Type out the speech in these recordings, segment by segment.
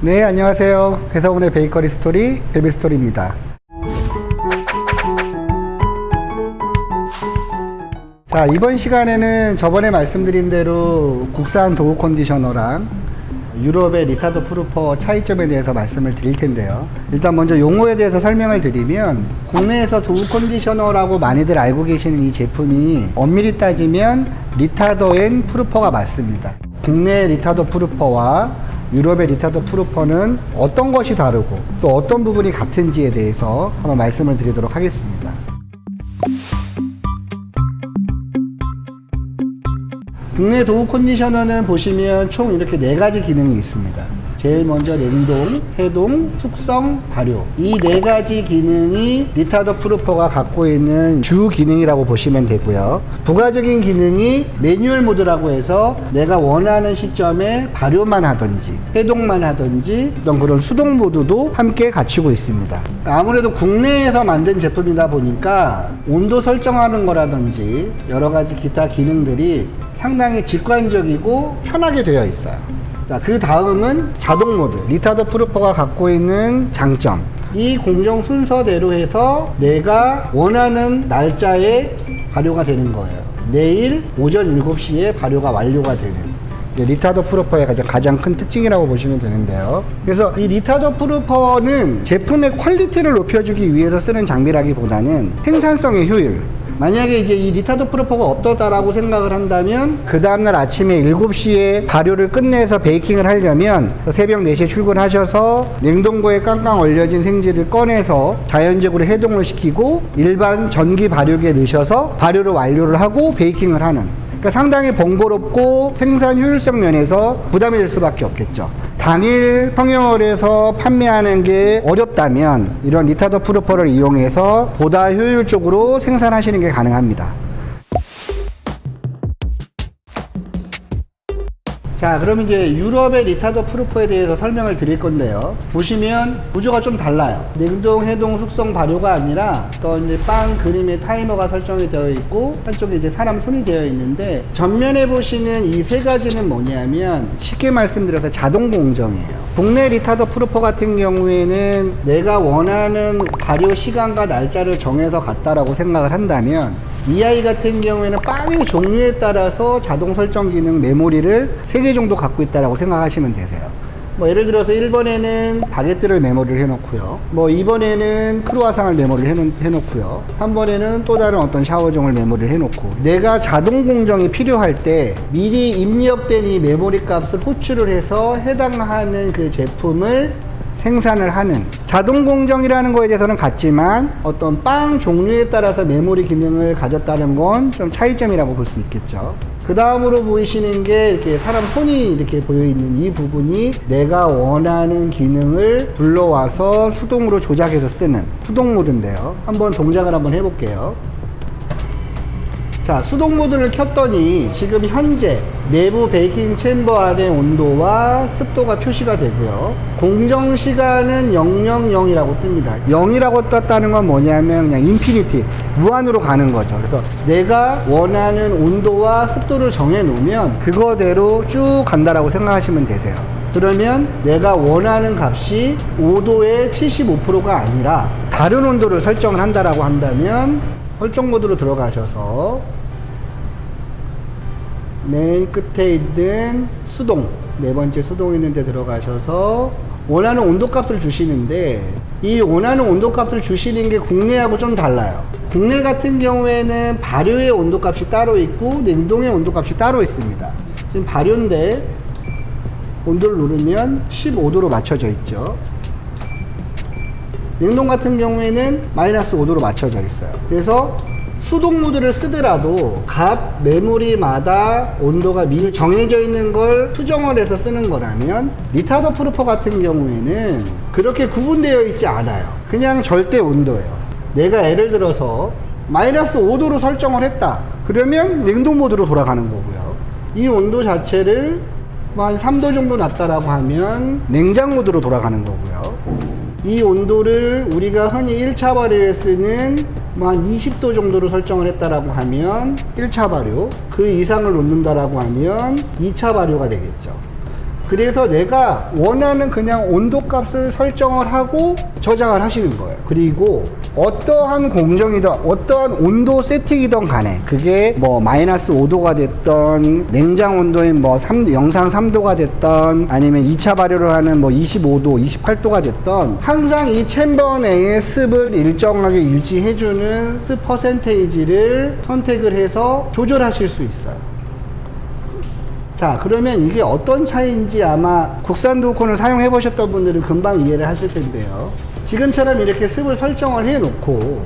네, 안녕하세요. 회사원의 베이커리 스토리, 베비스토리입니다. 자, 이번 시간에는 저번에 말씀드린 대로 국산 도우 컨디셔너랑 유럽의 리타더 프루퍼 차이점에 대해서 말씀을 드릴 텐데요. 일단 먼저 용어에 대해서 설명을 드리면, 국내에서 도우 컨디셔너라고 많이들 알고 계시는 이 제품이 엄밀히 따지면 리타더 앤 프루퍼가 맞습니다. 국내 리타더 프루퍼와 유럽의 리타더 프루퍼는 어떤 것이 다르고 또 어떤 부분이 같은지에 대해서 한번 말씀을 드리도록 하겠습니다. 국내 도우 컨디셔너는 보시면 총 이렇게 4가지 기능이 있습니다. 제일 먼저 냉동, 해동, 숙성, 발효. 이 4가지 기능이 리타더 프루퍼가 갖고 있는 주 기능이라고 보시면 되고요. 부가적인 기능이 매뉴얼 모드라고 해서 내가 원하는 시점에 발효만 하든지 해동만 하든지 어떤 그런 수동 모드도 함께 갖추고 있습니다. 아무래도 국내에서 만든 제품이다 보니까 온도 설정하는 거라든지 여러 가지 기타 기능들이 상당히 직관적이고 편하게 되어 있어요. 자, 그 다음은 자동 모드. 리타더 프루퍼가 갖고 있는 장점. 이 공정 순서대로 해서 내가 원하는 날짜에 발효가 되는 거예요. 내일 오전 7시에 발효가 완료가 되는. 리타더 프루퍼의 가장 큰 특징이라고 보시면 되는데요. 그래서 이 리타더 프루퍼는 제품의 퀄리티를 높여주기 위해서 쓰는 장비라기보다는 생산성의 효율. 만약에 이제 이 리타더 프루퍼가 어떠다라고 생각을 한다면, 그 다음날 아침에 7시에 발효를 끝내서 베이킹을 하려면 새벽 4시에 출근하셔서 냉동고에 깡깡 얼려진 생지를 꺼내서 자연적으로 해동을 시키고 일반 전기 발효기에 넣으셔서 발효를 완료를 하고 베이킹을 하는, 그러니까 상당히 번거롭고 생산 효율성 면에서 부담이 될 수밖에 없겠죠. 당일 평형을해서 판매하는 게 어렵다면 이런 리타더 프루퍼를 이용해서 보다 효율적으로 생산하시는 게 가능합니다. 자, 그럼 이제 유럽의 리타더 프루퍼에 대해서 설명을 드릴 건데요. 보시면 구조가 좀 달라요. 냉동, 해동, 숙성, 발효가 아니라 또 이제 빵 그림의 타이머가 설정이 되어 있고 한쪽에 이제 사람 손이 되어 있는데, 전면에 보시는 이 3가지는 뭐냐면 쉽게 말씀드려서 자동 공정이에요. 국내 리타더 프루퍼 같은 경우에는 내가 원하는 발효 시간과 날짜를 정해서 갔다라고 생각을 한다면, 이 아이 같은 경우에는 빵의 종류에 따라서 자동 설정 기능 메모리를 3개 정도 갖고 있다라고 생각하시면 되세요. 뭐 예를 들어서 1번에는 바게트를 메모리를 해놓고요, 뭐 2번에는 크루아상을 메모리를 해놓고요, 한 번에는 또 다른 어떤 샤워종을 메모리를 해놓고, 내가 자동 공정이 필요할 때 미리 입력된 이 메모리 값을 호출을 해서 해당하는 그 제품을 생산을 하는, 자동 공정이라는 거에 대해서는 같지만 어떤 빵 종류에 따라서 메모리 기능을 가졌다는 건 좀 차이점이라고 볼 수 있겠죠. 그 다음으로 보이시는 게 이렇게 사람 손이 이렇게 보여있는 이 부분이 내가 원하는 기능을 불러와서 수동으로 조작해서 쓰는 수동 모드인데요. 한번 동작을 한번 해볼게요. 자, 수동 모드를 켰더니 지금 현재 내부 베이킹 챔버 안의 온도와 습도가 표시가 되고요. 공정 시간은 000이라고 뜹니다. 0이라고 떴다는 건 뭐냐면 그냥 인피니티, 무한으로 가는 거죠. 그래서 내가 원하는 온도와 습도를 정해 놓으면 그거대로 쭉 간다라고 생각하시면 되세요. 그러면 내가 원하는 값이 5도의 75%가 아니라 다른 온도를 설정을 한다라고 한다면 설정 모드로 들어가셔서 맨 끝에 있는 수동, 4번째 수동 있는 데 들어가셔서 원하는 온도값을 주시는데, 이 원하는 온도값을 주시는 게 국내하고 좀 달라요. 국내 같은 경우에는 발효의 온도값이 따로 있고 냉동의 온도값이 따로 있습니다. 지금 발효인데 온도를 누르면 15도로 맞춰져 있죠. 냉동 같은 경우에는 마이너스 5도로 맞춰져 있어요. 그래서 수동 모드를 쓰더라도 각 메모리마다 온도가 미리 정해져 있는 걸 수정을 해서 쓰는 거라면, 리타더 프루퍼 같은 경우에는 그렇게 구분되어 있지 않아요. 그냥 절대 온도예요. 내가 예를 들어서 마이너스 5도로 설정을 했다 그러면 냉동 모드로 돌아가는 거고요. 이 온도 자체를 한 3도 정도 낮다라고 하면 냉장 모드로 돌아가는 거고요. 이 온도를 우리가 흔히 1차 발효에 쓰는 한 20도 정도로 설정을 했다라고 하면 1차 발효, 그 이상을 놓는다라고 하면 2차 발효가 되겠죠. 그래서 내가 원하는 그냥 온도 값을 설정을 하고 저장을 하시는 거예요. 그리고 어떠한 공정이든 어떠한 온도 세팅이든 간에 그게 뭐 마이너스 5도가 됐던 냉장 온도인 뭐 영상 3도가 됐던 아니면 2차 발효를 하는 뭐 25도, 28도가 됐던 항상 이 챔버 내의 습을 일정하게 유지해주는 습 퍼센테이지를 선택을 해서 조절하실 수 있어요. 자, 그러면 이게 어떤 차이인지 아마 국산 두콘을 사용해 보셨던 분들은 금방 이해를 하실 텐데요. 지금처럼 이렇게 습을 설정을 해 놓고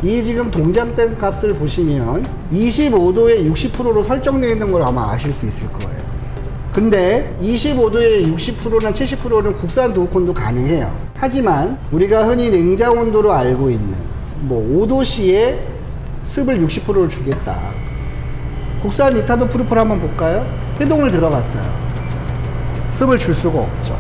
이 지금 동작된 값을 보시면 25도에 60%로 설정되어 있는 걸 아마 아실 수 있을 거예요. 근데 25도에 60%나 70%는 국산 두콘도 가능해요. 하지만 우리가 흔히 냉장 온도로 알고 있는 뭐 5도씨에 습을 60%를 주겠다. 국산 리타도 프루프를 한번 볼까요? 해동을 들어갔어요. 습을 줄 수가 없죠.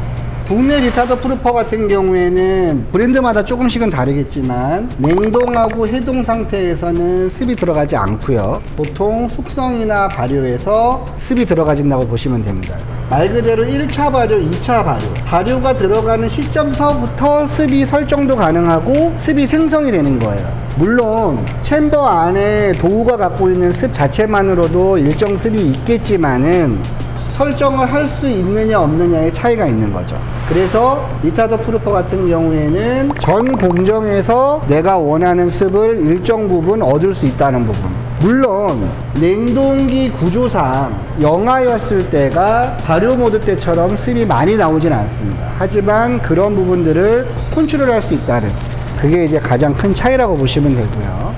국내 리타도 프루퍼 같은 경우에는 브랜드마다 조금씩은 다르겠지만 냉동하고 해동 상태에서는 습이 들어가지 않고요. 보통 숙성이나 발효에서 습이 들어가진다고 보시면 됩니다. 말 그대로 1차 발효, 2차 발효. 발효가 들어가는 시점서부터 습이 설정도 가능하고 습이 생성이 되는 거예요. 물론 챔버 안에 도우가 갖고 있는 습 자체만으로도 일정 습이 있겠지만은 설정을 할 수 있느냐 없느냐의 차이가 있는 거죠. 그래서 리타도 프루퍼 같은 경우에는 전 공정에서 내가 원하는 습을 일정 부분 얻을 수 있다는 부분. 물론 냉동기 구조상 영하였을 때가 발효 모드 때처럼 습이 많이 나오진 않습니다. 하지만 그런 부분들을 컨트롤할 수 있다는, 그게 이제 가장 큰 차이라고 보시면 되고요.